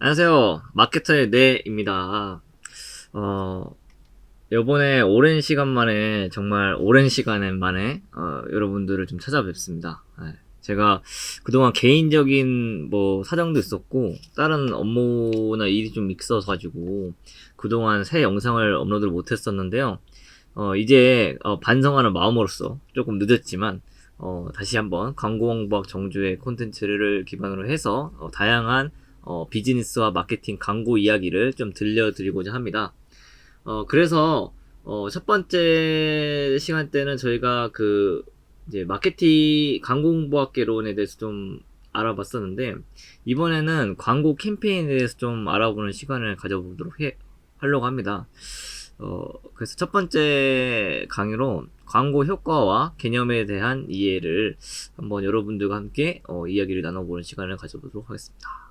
안녕하세요. 마케터의 뇌입니다. 어, 요번에 오랜 시간 만에, 정말 오랜 시간 만에, 여러분들을 좀 찾아뵙습니다. 네. 제가 그동안 개인적인 사정도 있었고, 다른 업무나 일이 좀 있어가지고, 그동안 새 영상을 업로드를 못했었는데요. 이제, 반성하는 마음으로써 조금 늦었지만, 다시 한번 광고홍보학 정주의 콘텐츠를 기반으로 해서, 다양한 비즈니스와 마케팅 광고 이야기를 좀 들려드리고자 합니다. 그래서, 첫 번째 시간 때는 저희가 이제 마케팅 광고 홍보학개론에 대해서 좀 알아봤었는데, 이번에는 광고 캠페인에 대해서 좀 알아보는 시간을 하려고 합니다. 그래서 첫 번째 강의로 광고 효과와 개념에 대한 이해를 한번 여러분들과 함께 이야기를 나눠보는 시간을 가져보도록 하겠습니다.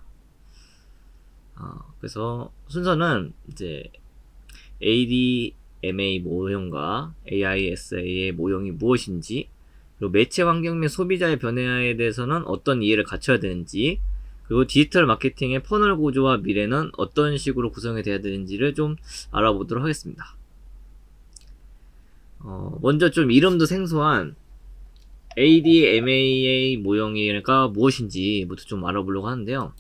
그래서 순서는 이제 ADMA 모형과 AISA의 모형이 무엇인지, 그리고 매체 환경 및 소비자의 변화에 대해서는 어떤 이해를 갖춰야 되는지, 그리고 디지털 마케팅의 퍼널 구조와 미래는 어떤 식으로 구성이 돼야 되는지를 좀 알아보도록 하겠습니다. 먼저 좀 이름도 생소한 ADMA 모형이가 무엇인지부터 좀 알아보려고 하는데요.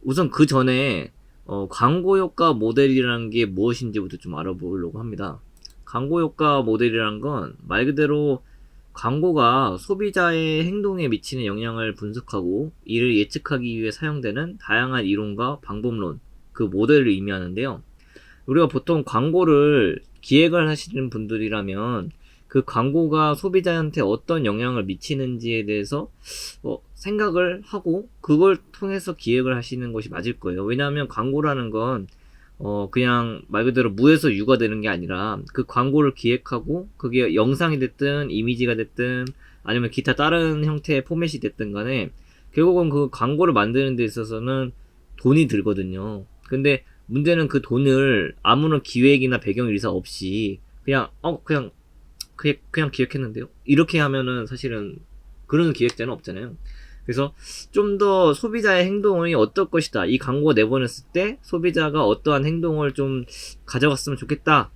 우선 그 전에 광고 효과 모델이라는 게 무엇인지부터 좀 알아보려고 합니다. 광고 효과 모델이란 건 말 그대로 광고가 소비자의 행동에 미치는 영향을 분석하고 이를 예측하기 위해 사용되는 다양한 이론과 방법론, 그 모델을 의미하는데요. 우리가 보통 광고를 기획을 하시는 분들이라면 그 광고가 소비자한테 어떤 영향을 미치는지에 대해서 생각을 하고 그걸 통해서 기획을 하시는 것이 맞을 거예요. 왜냐하면 광고라는 건 그냥 말 그대로 무에서 유가 되는 게 아니라 그 광고를 기획하고 그게 영상이 됐든 이미지가 됐든 아니면 기타 다른 형태의 포맷이 됐든 간에 결국은 그 광고를 만드는 데 있어서는 돈이 들거든요. 근데 문제는 그 돈을 아무런 기획이나 배경 일사 없이 그냥 기획했는데요. 이렇게 하면은 사실은 그런 기획자는 없잖아요. 그래서 좀 더 소비자의 행동이 어떨 것이다. 이 광고 내보냈을 때 소비자가 어떠한 행동을 좀 가져갔으면 좋겠다.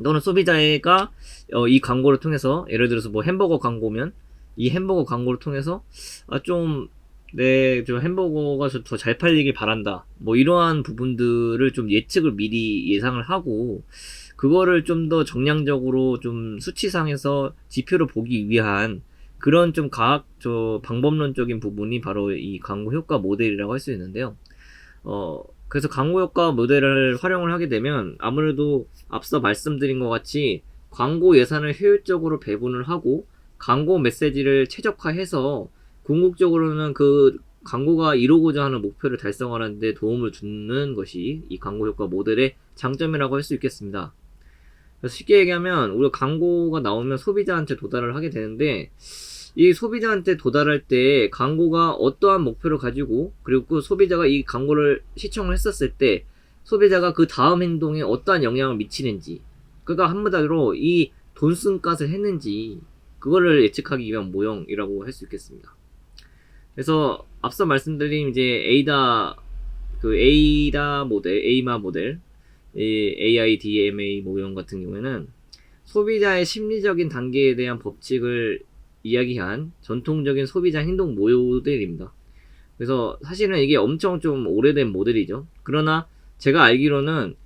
또는 소비자가 이 광고를 통해서 예를 들어서 햄버거 광고면 이 햄버거 광고를 통해서 좀 햄버거가 더 잘 팔리길 바란다. 이러한 부분들을 좀 예측을 미리 예상을 하고 그거를 좀 더 정량적으로 좀 수치상에서 지표를 보기 위한 그런 좀 방법론적인 부분이 바로 이 광고 효과 모델이라고 할 수 있는데요. 그래서 광고 효과 모델을 활용을 하게 되면 아무래도 앞서 말씀드린 것 같이 광고 예산을 효율적으로 배분을 하고 광고 메시지를 최적화해서 궁극적으로는 그 광고가 이루고자 하는 목표를 달성하는 데 도움을 주는 것이 이 광고 효과 모델의 장점이라고 할 수 있겠습니다. 그래서 쉽게 얘기하면 우리가 광고가 나오면 소비자한테 도달을 하게 되는데 이 소비자한테 도달할 때 광고가 어떠한 목표를 가지고 그리고 그 소비자가 이 광고를 시청을 했었을 때 소비자가 그 다음 행동에 어떠한 영향을 미치는지, 그러니까 한마디로 이 돈 쓴 값을 했는지 그거를 예측하기 위한 모형이라고 할 수 있겠습니다. 그래서 앞서 말씀드린 이제 AIMA 모델, AIDMA 모형 같은 경우에는 소비자의 심리적인 단계에 대한 법칙을 이야기한 전통적인 소비자 행동 모델입니다. 그래서 사실은 이게 엄청 좀 오래된 모델이죠. 그러나 제가 알기로는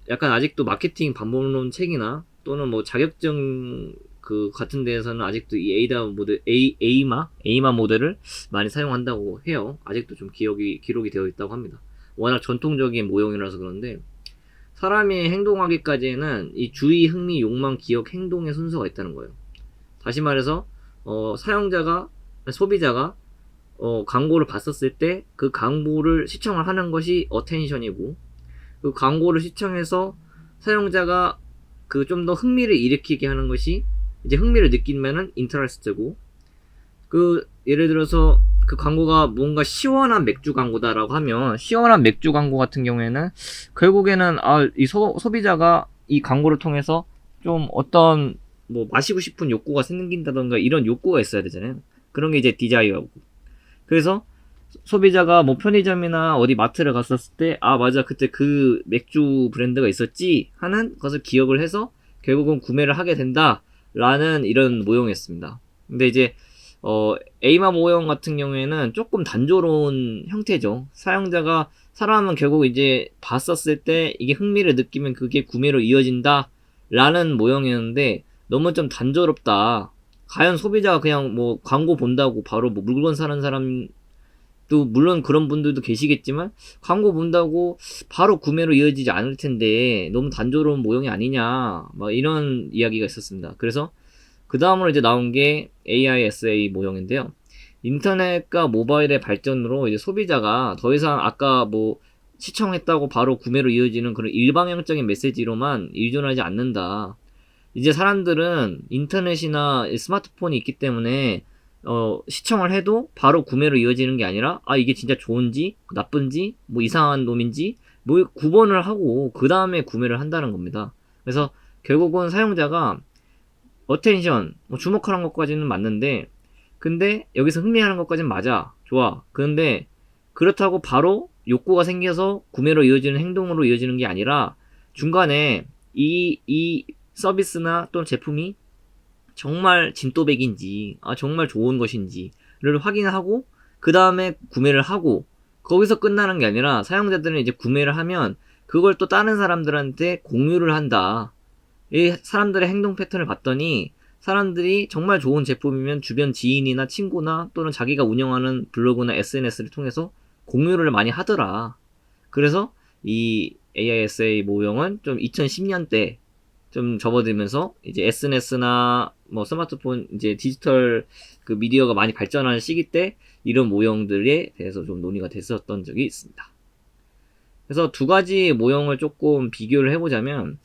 약간 아직도 마케팅 방법론 책이나 또는 자격증 같은 데에서는 아직도 이 에이마 모델을 많이 사용한다고 해요. 아직도 좀 기록이 되어 있다고 합니다. 워낙 전통적인 모형이라서 그런데 사람이 행동하기까지는 이 주의, 흥미, 욕망, 기억, 행동의 순서가 있다는 거예요. 다시 말해서 소비자가 광고를 봤었을 때 그 광고를 시청을 하는 것이 어텐션이고 그 광고를 시청해서 사용자가 좀 더 흥미를 일으키게 하는 것이 이제 흥미를 느끼면은 인터레스트고 예를 들어서 그 광고가 뭔가 시원한 맥주 광고다라고 하면 시원한 맥주 광고 같은 경우에는 결국에는 이 소비자가 이 광고를 통해서 좀 어떤 마시고 싶은 욕구가 생긴다던가 이런 욕구가 있어야 되잖아요. 그런 게 이제 디자이어고. 그래서 소비자가 뭐 편의점이나 어디 마트를 갔었을 때, 아, 맞아, 그때 그 맥주 브랜드가 있었지 하는 것을 기억을 해서 결국은 구매를 하게 된다라는 이런 모형이었습니다. 근데 이제 에이마 모형 같은 경우에는 조금 단조로운 형태죠. 사용자가, 사람은 결국 이제 봤었을 때 이게 흥미를 느끼면 그게 구매로 이어진다 라는 모형이었는데, 너무 좀 단조롭다. 과연 소비자가 그냥 뭐 광고 본다고 바로 뭐 물건 사는 사람, 또 물론 그런 분들도 계시겠지만 광고 본다고 바로 구매로 이어지지 않을 텐데 너무 단조로운 모형이 아니냐, 막 이런 이야기가 있었습니다. 그래서 그 다음으로 이제 나온 게 AISA 모형인데요. 인터넷과 모바일의 발전으로 이제 소비자가 더 이상 아까 뭐 시청했다고 바로 구매로 이어지는 그런 일방향적인 메시지로만 의존하지 않는다. 이제 사람들은 인터넷이나 스마트폰이 있기 때문에 시청을 해도 바로 구매로 이어지는 게 아니라, 아, 이게 진짜 좋은지 나쁜지 뭐 이상한 놈인지 뭐 구분을 하고 그 다음에 구매를 한다는 겁니다. 그래서 결국은 사용자가 어텐션, 뭐 주목하는 것까지는 맞는데, 근데 여기서 흥미하는 것까지는 맞아, 좋아. 그런데 그렇다고 바로 욕구가 생겨서 구매로 이어지는 행동으로 이어지는 게 아니라, 중간에 이 서비스나 또는 제품이 정말 진또백인지, 아, 정말 좋은 것인지를 확인하고 그 다음에 구매를 하고, 거기서 끝나는 게 아니라 사용자들은 이제 구매를 하면 그걸 또 다른 사람들한테 공유를 한다. 이 사람들의 행동 패턴을 봤더니 사람들이 정말 좋은 제품이면 주변 지인이나 친구나 또는 자기가 운영하는 블로그나 SNS를 통해서 공유를 많이 하더라. 그래서 이 AISA 모형은 좀 2010년대 좀 접어들면서 이제 SNS나 뭐 스마트폰, 이제 디지털 그 미디어가 많이 발전하는 시기 때 이런 모형들에 대해서 좀 논의가 됐었던 적이 있습니다. 그래서 두 가지 모형을 조금 비교를 해보자면,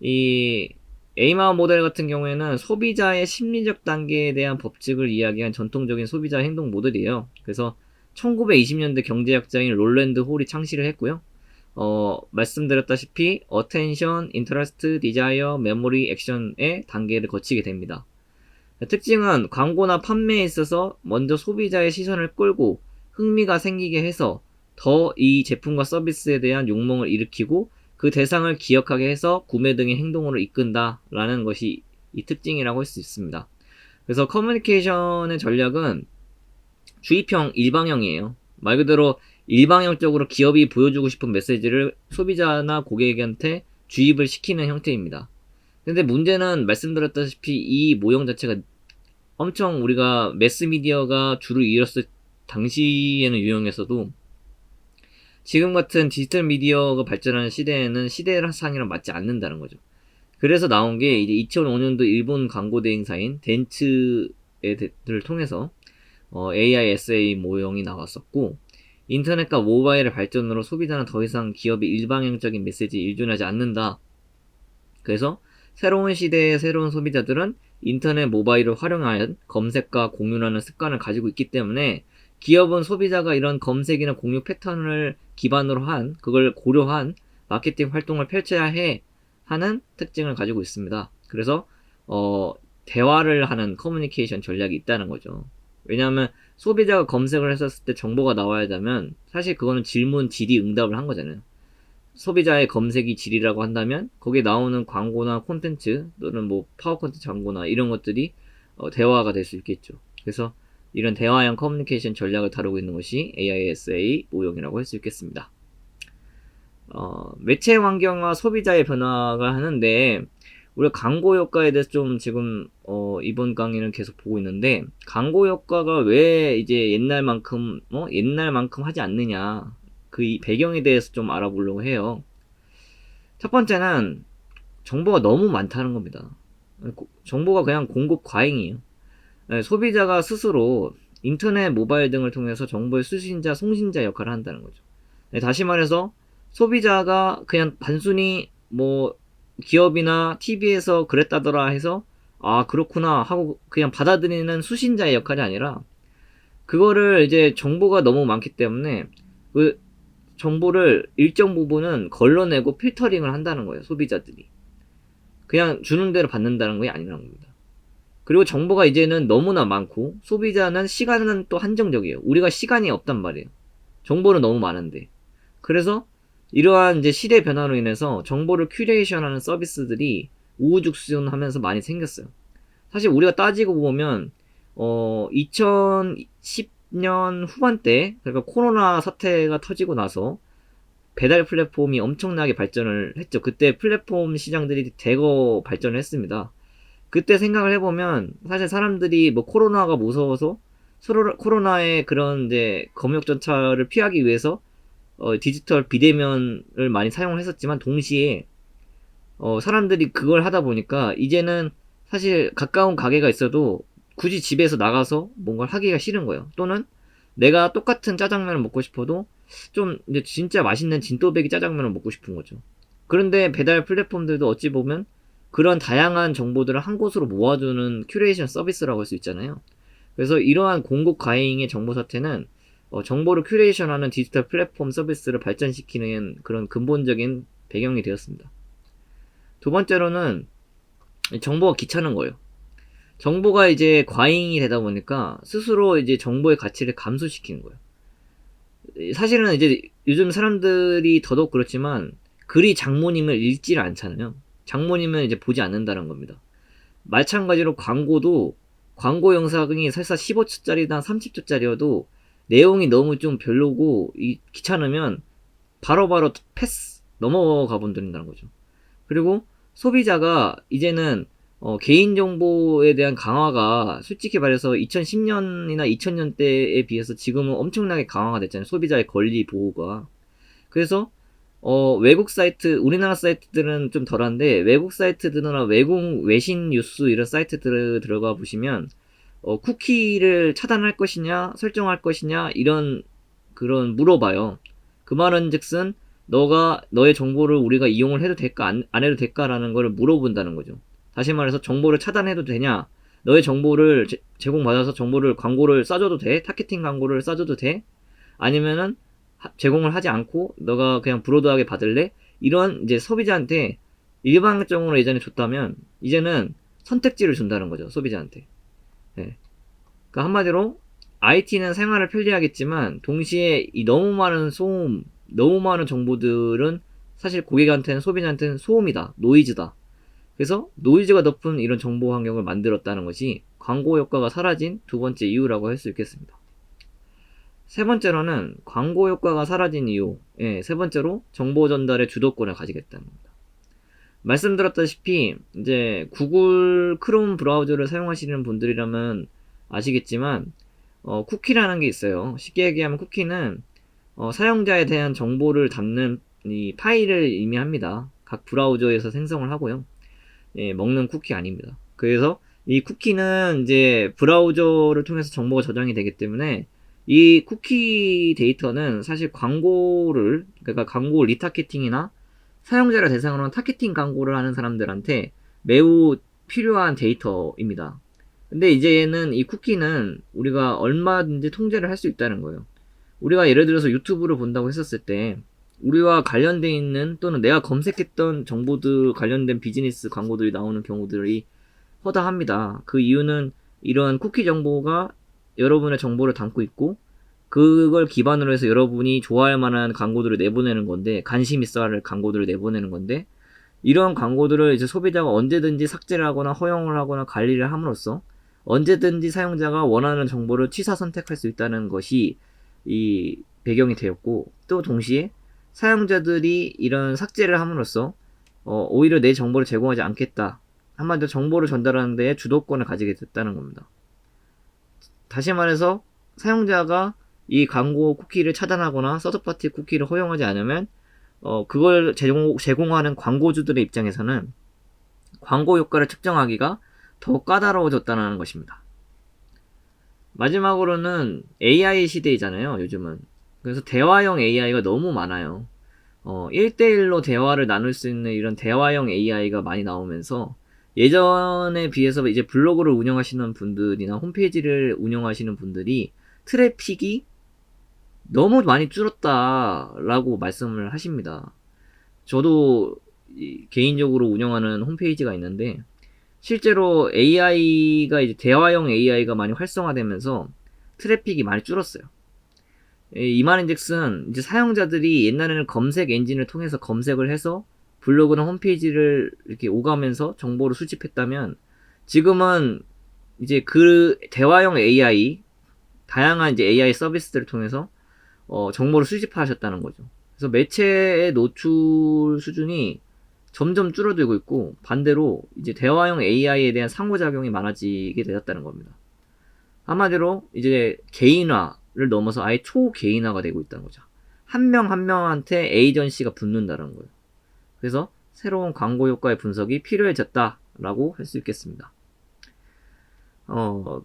이 에이마 모델 같은 경우에는 소비자의 심리적 단계에 대한 법칙을 이야기한 전통적인 소비자 행동 모델이에요. 그래서 1920년대 경제학자인 롤랜드 홀이 창시를 했고요. 말씀드렸다시피 attention, interest, desire, memory, action의 단계를 거치게 됩니다. 특징은 광고나 판매에 있어서 먼저 소비자의 시선을 끌고 흥미가 생기게 해서 더 이 제품과 서비스에 대한 욕망을 일으키고 그 대상을 기억하게 해서 구매 등의 행동으로 이끈다라는 것이 이 특징이라고 할 수 있습니다. 그래서 커뮤니케이션의 전략은 주입형, 일방형이에요. 말 그대로 일방향적으로 기업이 보여주고 싶은 메시지를 소비자나 고객한테 주입을 시키는 형태입니다. 근데 문제는 말씀드렸다시피 이 모형 자체가 엄청, 우리가 매스미디어가 주를 이뤘을 당시에는 유용했어도 지금 같은 디지털 미디어가 발전하는 시대에는 시대상이랑 맞지 않는다는 거죠. 그래서 나온 게 이제 2005년도 일본 광고 대행사인 덴츠를 통해서 AISA 모형이 나왔었고, 인터넷과 모바일의 발전으로 소비자는 더 이상 기업의 일방향적인 메시지에 의존하지 않는다. 그래서 새로운 시대의 새로운 소비자들은 인터넷, 모바일을 활용하여 검색과 공유하는 습관을 가지고 있기 때문에 기업은 소비자가 이런 검색이나 공유 패턴을 기반으로 한, 그걸 고려한 마케팅 활동을 펼쳐야 해 하는 특징을 가지고 있습니다. 그래서 대화를 하는 커뮤니케이션 전략이 있다는 거죠. 왜냐하면 소비자가 검색을 했었을 때 정보가 나와야 되면 사실 그거는 질문, 질의, 응답을 한 거잖아요. 소비자의 검색이 질이라고 한다면 거기에 나오는 광고나 콘텐츠 또는 뭐 파워 콘텐츠 광고나 이런 것들이 대화가 될 수 있겠죠. 그래서 이런 대화형 커뮤니케이션 전략을 다루고 있는 것이 AISA 모형이라고 할 수 있겠습니다. 매체 환경과 소비자의 변화가 하는데, 우리가 광고 효과에 대해서 좀 지금 이번 강의는 계속 보고 있는데, 광고 효과가 왜 이제 옛날만큼 하지 않느냐, 그 이 배경에 대해서 좀 알아보려고 해요. 첫 번째는 정보가 너무 많다는 겁니다. 정보가 그냥 공급 과잉이에요. 소비자가 스스로 인터넷, 모바일 등을 통해서 정보의 수신자, 송신자 역할을 한다는 거죠. 다시 말해서 소비자가 그냥 단순히 뭐 기업이나 TV에서 그랬다더라 해서 아, 그렇구나 하고 그냥 받아들이는 수신자의 역할이 아니라, 그거를 이제 정보가 너무 많기 때문에 그 정보를 일정 부분은 걸러내고 필터링을 한다는 거예요. 소비자들이 그냥 주는 대로 받는다는 게 아니라는 겁니다. 그리고 정보가 이제는 너무나 많고 소비자는 시간은 또 한정적이에요. 우리가 시간이 없단 말이에요. 정보는 너무 많은데. 그래서 이러한 이제 시대 변화로 인해서 정보를 큐레이션하는 서비스들이 우후죽순하면서 많이 생겼어요. 사실 우리가 따지고 보면 2010년 후반때, 그러니까 코로나 사태가 터지고 나서 배달 플랫폼이 엄청나게 발전을 했죠. 그때 플랫폼 시장들이 대거 발전을 했습니다. 그때 생각을 해보면 사실 사람들이 뭐 코로나가 무서워서 코로나의 그런 이제 검역전차를 피하기 위해서 디지털 비대면을 많이 사용을 했었지만, 동시에 사람들이 그걸 하다 보니까 이제는 사실 가까운 가게가 있어도 굳이 집에서 나가서 뭔가를 하기가 싫은 거예요. 또는 내가 똑같은 짜장면을 먹고 싶어도 좀 이제 진짜 맛있는 진또배기 짜장면을 먹고 싶은 거죠. 그런데 배달 플랫폼들도 어찌 보면 그런 다양한 정보들을 한 곳으로 모아주는 큐레이션 서비스라고 할 수 있잖아요. 그래서 이러한 공급 과잉의 정보 사태는 정보를 큐레이션하는 디지털 플랫폼 서비스를 발전시키는 그런 근본적인 배경이 되었습니다. 두 번째로는 정보가 귀찮은 거예요. 정보가 이제 과잉이 되다 보니까 스스로 이제 정보의 가치를 감소시키는 거예요. 사실은 이제 요즘 사람들이 더더욱 그렇지만 글이 장모님을 읽지를 않잖아요. 장모님은 이제 보지 않는다는 겁니다. 마찬가지로 광고도, 광고 영상이 설사 15초짜리나 30초짜리여도 내용이 너무 좀 별로고 귀찮으면 바로바로 패스 넘어가 본다는 거죠. 그리고 소비자가 이제는 개인정보에 대한 강화가 솔직히 말해서 2010년이나 2000년대에 비해서 지금은 엄청나게 강화가 됐잖아요. 소비자의 권리 보호가. 그래서 외국 사이트, 우리나라 사이트들은 좀 덜한데 외국 사이트들이나 외국 외신 뉴스 이런 사이트들을 들어가 보시면 쿠키를 차단할 것이냐 설정할 것이냐 이런 그런 물어봐요. 그 말은즉슨 너의 정보를 우리가 이용을 해도 될까 안 해도 될까라는 거를 물어본다는 거죠. 다시 말해서 정보를 차단해도 되냐, 너의 정보를 제공받아서 광고를 싸줘도 돼, 타겟팅 광고를 싸줘도 돼, 아니면은 제공을 하지 않고 너가 그냥 브로드하게 받을래? 이런 이제 소비자한테 일방적으로 예전에 줬다면 이제는 선택지를 준다는 거죠, 소비자한테. 네. 그러니까 한마디로 IT는 생활을 편리하겠지만 동시에 이 너무 많은 소음, 너무 많은 정보들은 사실 고객한테는, 소비자한테는 소음이다, 노이즈다. 그래서 노이즈가 높은 이런 정보 환경을 만들었다는 것이 광고 효과가 사라진 두 번째 이유라고 할 수 있겠습니다. 세 번째로는 광고 효과가 사라진 이유, 세 번째로 정보 전달의 주도권을 가지겠다는 겁니다. 말씀드렸다시피 이제 구글 크롬 브라우저를 사용하시는 분들이라면 아시겠지만 쿠키라는 게 있어요. 쉽게 얘기하면 쿠키는 사용자에 대한 정보를 담는 이 파일을 의미합니다. 각 브라우저에서 생성을 하고요. 먹는 쿠키 아닙니다. 그래서 이 쿠키는 이제 브라우저를 통해서 정보가 저장이 되기 때문에 이 쿠키 데이터는 사실 그러니까 광고 리타겟팅이나 사용자를 대상으로 한 타겟팅 광고를 하는 사람들한테 매우 필요한 데이터입니다. 근데 이제는 이 쿠키는 우리가 얼마든지 통제를 할 수 있다는 거예요. 우리가 예를 들어서 유튜브를 본다고 했었을 때 우리와 관련돼 있는 또는 내가 검색했던 정보들 관련된 비즈니스 광고들이 나오는 경우들이 허다합니다. 그 이유는 이러한 쿠키 정보가 여러분의 정보를 담고 있고 그걸 기반으로 해서 여러분이 좋아할 만한 광고들을 내보내는 건데, 관심 있어 할 광고들을 내보내는 건데, 이런 광고들을 이제 소비자가 언제든지 삭제를 하거나 허용을 하거나 관리를 함으로써 언제든지 사용자가 원하는 정보를 취사 선택할 수 있다는 것이 이 배경이 되었고, 또 동시에 사용자들이 이런 삭제를 함으로써 오히려 내 정보를 제공하지 않겠다, 한마디로 정보를 전달하는 데에 주도권을 가지게 됐다는 겁니다. 다시 말해서 사용자가 이 광고 쿠키를 차단하거나 서드파티 쿠키를 허용하지 않으면 그걸 제공하는 광고주들의 입장에서는 광고 효과를 측정하기가 더 까다로워졌다는 것입니다. 마지막으로는 AI 시대이잖아요, 요즘은. 그래서 대화형 AI가 너무 많아요. 1대1로 대화를 나눌 수 있는 이런 대화형 AI가 많이 나오면서 예전에 비해서 이제 블로그를 운영하시는 분들이나 홈페이지를 운영하시는 분들이 트래픽이 너무 많이 줄었다라고 말씀을 하십니다. 저도 개인적으로 운영하는 홈페이지가 있는데 실제로 AI가 이제 대화형 AI가 많이 활성화되면서 트래픽이 많이 줄었어요. 이 말인즉슨 이제 사용자들이 옛날에는 검색 엔진을 통해서 검색을 해서 블로그나 홈페이지를 이렇게 오가면서 정보를 수집했다면, 지금은 이제 그 대화형 AI, 다양한 이제 AI 서비스들을 통해서 정보를 수집하셨다는 거죠. 그래서 매체의 노출 수준이 점점 줄어들고 있고, 반대로 이제 대화형 AI에 대한 상호작용이 많아지게 되었다는 겁니다. 한마디로 이제 개인화를 넘어서 아예 초개인화가 되고 있다는 거죠. 한 명 한 명한테 에이전시가 붙는다는 거예요. 그래서 새로운 광고 효과의 분석이 필요해졌다라고 할 수 있겠습니다.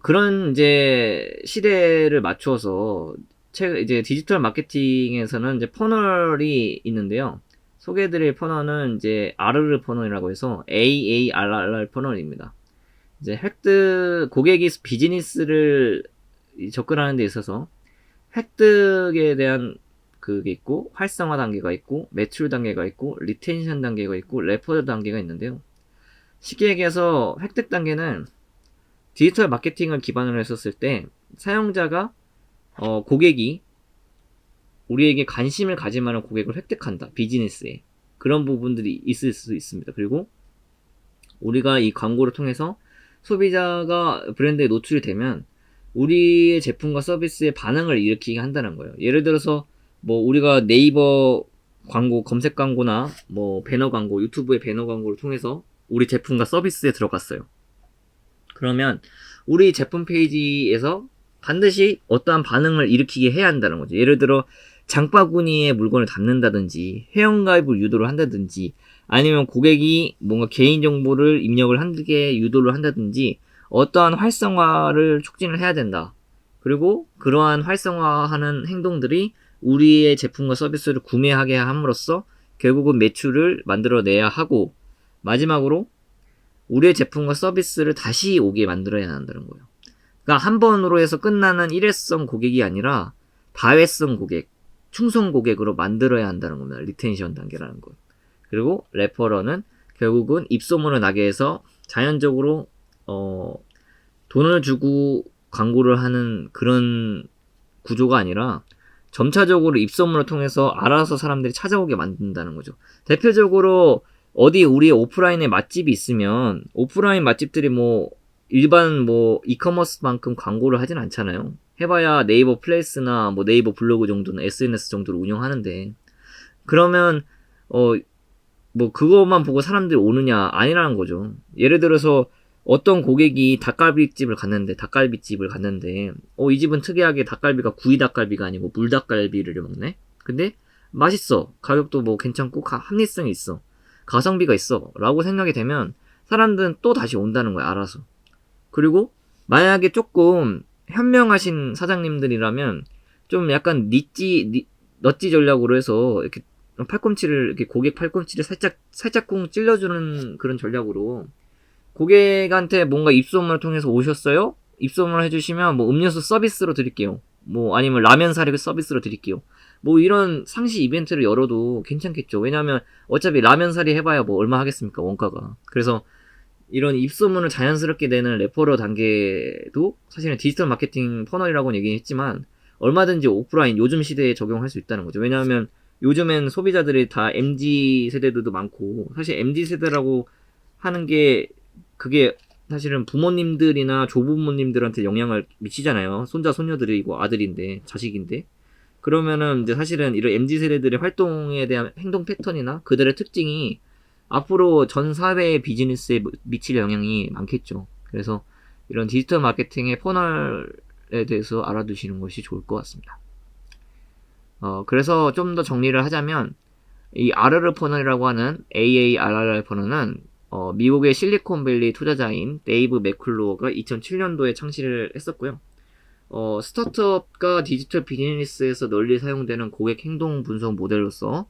그런 이제 시대를 맞추어서 이제 디지털 마케팅에서는 이제 퍼널이 있는데요. 소개해드릴 퍼널은 이제 아르르 퍼널이라고 해서 AARR 퍼널입니다. 이제 고객이 비즈니스를 접근하는 데 있어서 획득에 대한 그게 있고, 활성화 단계가 있고, 매출 단계가 있고, 리텐션 단계가 있고, 레퍼럴 단계가 있는데요. 쉽게 얘기해서 획득 단계는 디지털 마케팅을 기반으로 했었을 때 사용자가 고객이 우리에게 관심을 가질 만한 고객을 획득한다. 비즈니스에. 그런 부분들이 있을 수 있습니다. 그리고 우리가 이 광고를 통해서 소비자가 브랜드에 노출이 되면 우리의 제품과 서비스에 반응을 일으키게 한다는 거예요. 예를 들어서 뭐 우리가 네이버 광고, 검색 광고나 뭐 배너 광고, 유튜브의 배너 광고를 통해서 우리 제품과 서비스에 들어갔어요. 그러면 우리 제품 페이지에서 반드시 어떠한 반응을 일으키게 해야 한다는 거죠. 예를 들어 장바구니에 물건을 담는다든지, 회원가입을 유도를 한다든지, 아니면 고객이 뭔가 개인정보를 입력을 하게 유도를 한다든지, 어떠한 활성화를 촉진을 해야 된다. 그리고 그러한 활성화하는 행동들이 우리의 제품과 서비스를 구매하게 함으로써 결국은 매출을 만들어내야 하고, 마지막으로 우리의 제품과 서비스를 다시 오게 만들어야 한다는 거예요. 그러니까 한 번으로 해서 끝나는 일회성 고객이 아니라 다회성 고객, 충성 고객으로 만들어야 한다는 겁니다. 리텐션 단계라는 거. 그리고 레퍼럴은 결국은 입소문을 나게 해서 자연적으로 돈을 주고 광고를 하는 그런 구조가 아니라 점차적으로 입소문을 통해서 알아서 사람들이 찾아오게 만든다는 거죠. 대표적으로 어디 우리의 오프라인에 맛집이 있으면 오프라인 맛집들이 뭐 일반 뭐 이커머스만큼 광고를 하진 않잖아요. 해봐야 네이버 플레이스나 뭐 네이버 블로그 정도는 SNS 정도로 운영하는데, 그러면 뭐 그것만 보고 사람들이 오느냐? 아니라는 거죠. 예를 들어서 어떤 고객이 닭갈비집을 갔는데 이 집은 특이하게 닭갈비가 구이 닭갈비가 아니고 물닭갈비를 먹네? 근데 맛있어. 가격도 뭐 괜찮고 합리성이 있어. 가성비가 있어. 라고 생각이 되면 사람들은 또 다시 온다는 거야, 알아서. 그리고 만약에 조금 현명하신 사장님들이라면 좀 약간 넛지 전략으로 해서 이렇게 팔꿈치를, 이렇게 고객 팔꿈치를 살짝쿵 찔러주는 그런 전략으로 고객한테 뭔가 입소문을 통해서 오셨어요? 입소문을 해주시면 뭐 음료수 서비스로 드릴게요. 뭐 아니면 라면 사리 서비스로 드릴게요. 뭐 이런 상시 이벤트를 열어도 괜찮겠죠. 왜냐면 어차피 라면 사리 해봐야 뭐 얼마 하겠습니까, 원가가. 그래서 이런 입소문을 자연스럽게 내는 레퍼럴 단계도 사실은 디지털 마케팅 퍼널이라고는 얘기했지만 얼마든지 오프라인 요즘 시대에 적용할 수 있다는 거죠. 왜냐하면 요즘엔 소비자들이 다 MZ 세대들도 많고, 사실 MZ 세대라고 하는 게 그게 사실은 부모님들이나 조부모님들한테 영향을 미치잖아요. 손자 손녀들이고 아들인데, 자식인데. 그러면은 이제 사실은 이런 MZ 세대들의 활동에 대한 행동 패턴이나 그들의 특징이 앞으로 전 사회의 비즈니스에 미칠 영향이 많겠죠. 그래서 이런 디지털 마케팅의 퍼널에 대해서 알아두시는 것이 좋을 것 같습니다. 그래서 좀 더 정리를 하자면, 이 아르르 퍼널이라고 하는 AARR 퍼널은 미국의 실리콘밸리 투자자인 데이브 맥클로어가 2007년도에 창시를 했었고요. 스타트업과 디지털 비즈니스에서 널리 사용되는 고객 행동 분석 모델로서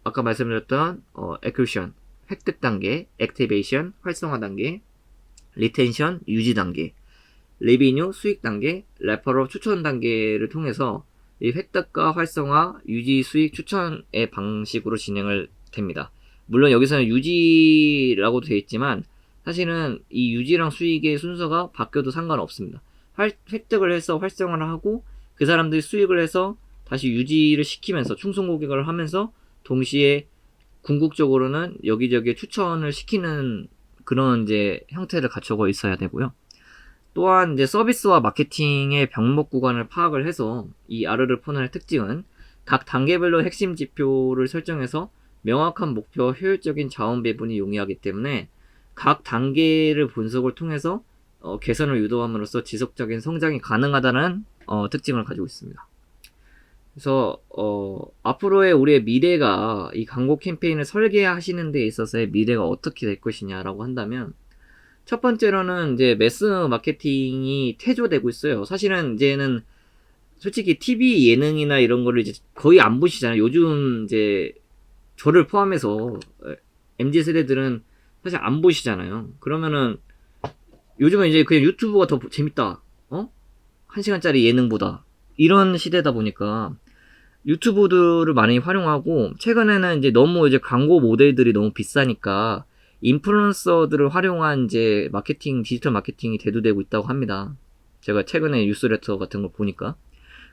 아까 말씀드렸던 액퀴션, 획득 단계, 액티베이션, 활성화 단계, 리텐션, 유지 단계, 레비뉴, 수익 단계, 레퍼럴, 추천 단계를 통해서 이 획득과 활성화, 유지, 수익, 추천의 방식으로 진행을 됩니다. 물론 여기서는 유지라고도 되어 있지만 사실은 이 유지랑 수익의 순서가 바뀌어도 상관없습니다. 획득을 해서 활성화를 하고 그 사람들이 수익을 해서 다시 유지를 시키면서 충성 고객을 하면서 동시에 궁극적으로는 여기저기 추천을 시키는 그런 이제 형태를 갖추고 있어야 되고요. 또한 이제 서비스와 마케팅의 병목 구간을 파악을 해서 이 아르르 폰의 특징은 각 단계별로 핵심 지표를 설정해서 명확한 목표와 효율적인 자원 배분이 용이하기 때문에 각 단계를 분석을 통해서 개선을 유도함으로써 지속적인 성장이 가능하다는 특징을 가지고 있습니다. 그래서 앞으로의 우리의 미래가 이 광고 캠페인을 설계하시는 데 있어서의 미래가 어떻게 될 것이냐라고 한다면 첫 번째로는 이제 매스 마케팅이 퇴조되고 있어요. 사실은 이제는 솔직히 TV 예능이나 이런 거를 이제 거의 안 보시잖아요. 요즘 이제 저를 포함해서 MZ 세대들은 사실 안 보시잖아요. 그러면은 요즘은 이제 그냥 유튜브가 더 재밌다. 1시간짜리 예능보다 이런 시대다 보니까 유튜브들을 많이 활용하고 최근에는 이제 너무 이제 광고 모델들이 너무 비싸니까 인플루언서들을 활용한 이제 마케팅, 디지털 마케팅이 대두되고 있다고 합니다. 제가 최근에 뉴스레터 같은 걸 보니까.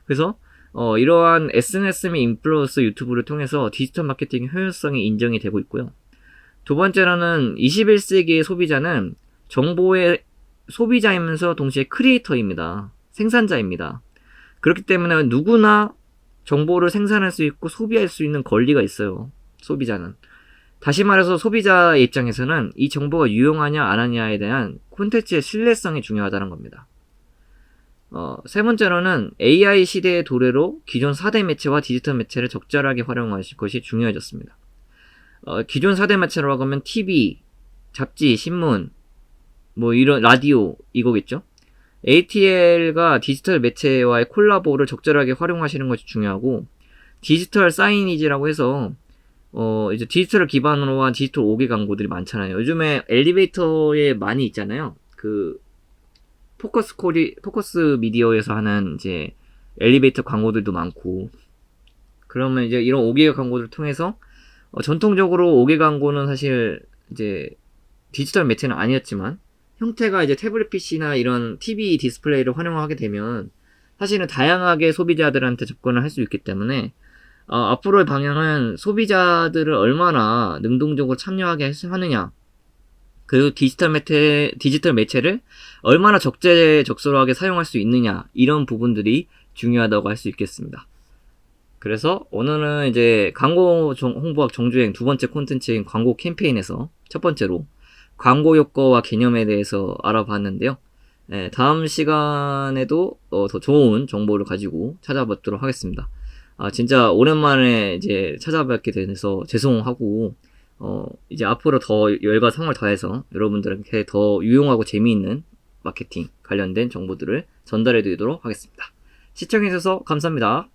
그래서 이러한 SNS 및 인플루언서 유튜브를 통해서 디지털 마케팅의 효율성이 인정이 되고 있고요. 두 번째로는 21세기의 소비자는 정보의 소비자이면서 동시에 크리에이터입니다. 생산자입니다. 그렇기 때문에 누구나 정보를 생산할 수 있고 소비할 수 있는 권리가 있어요. 소비자는. 다시 말해서 소비자의 입장에서는 이 정보가 유용하냐 안 하냐에 대한 콘텐츠의 신뢰성이 중요하다는 겁니다. 세 번째로는 AI 시대의 도래로 기존 4대 매체와 디지털 매체를 적절하게 활용하실 것이 중요해졌습니다. 기존 4대 매체라고 하면 TV, 잡지, 신문, 뭐 이런 라디오 이거겠죠? ATL과 디지털 매체와의 콜라보를 적절하게 활용하시는 것이 중요하고 디지털 사이니지라고 해서 이제 디지털을 기반으로 한 디지털 5개 광고들이 많잖아요. 요즘에 엘리베이터에 많이 있잖아요. 그 포커스 미디어에서 하는 이제 엘리베이터 광고들도 많고 그러면 이제 이런 5개 광고를 통해서 전통적으로 5개 광고는 사실 이제 디지털 매체는 아니었지만 형태가 이제 태블릿 PC나 이런 TV 디스플레이를 활용하게 되면 사실은 다양하게 소비자들한테 접근을 할 수 있기 때문에 앞으로의 방향은 소비자들을 얼마나 능동적으로 참여하게 하느냐 그리고 디지털 매체를 얼마나 적재적소하게 사용할 수 있느냐 이런 부분들이 중요하다고 할 수 있겠습니다. 그래서 오늘은 이제 광고 홍보학 정주행 두 번째 콘텐츠인 광고 캠페인에서 첫 번째로 광고 효과와 개념에 대해서 알아봤는데요. 다음 시간에도 더 좋은 정보를 가지고 찾아뵙도록 하겠습니다. 진짜 오랜만에 이제 찾아뵙게 돼서 죄송하고 이제 앞으로 더 열과 성을 다해서 여러분들에게 더 유용하고 재미있는 마케팅 관련된 정보들을 전달해 드리도록 하겠습니다. 시청해주셔서 감사합니다.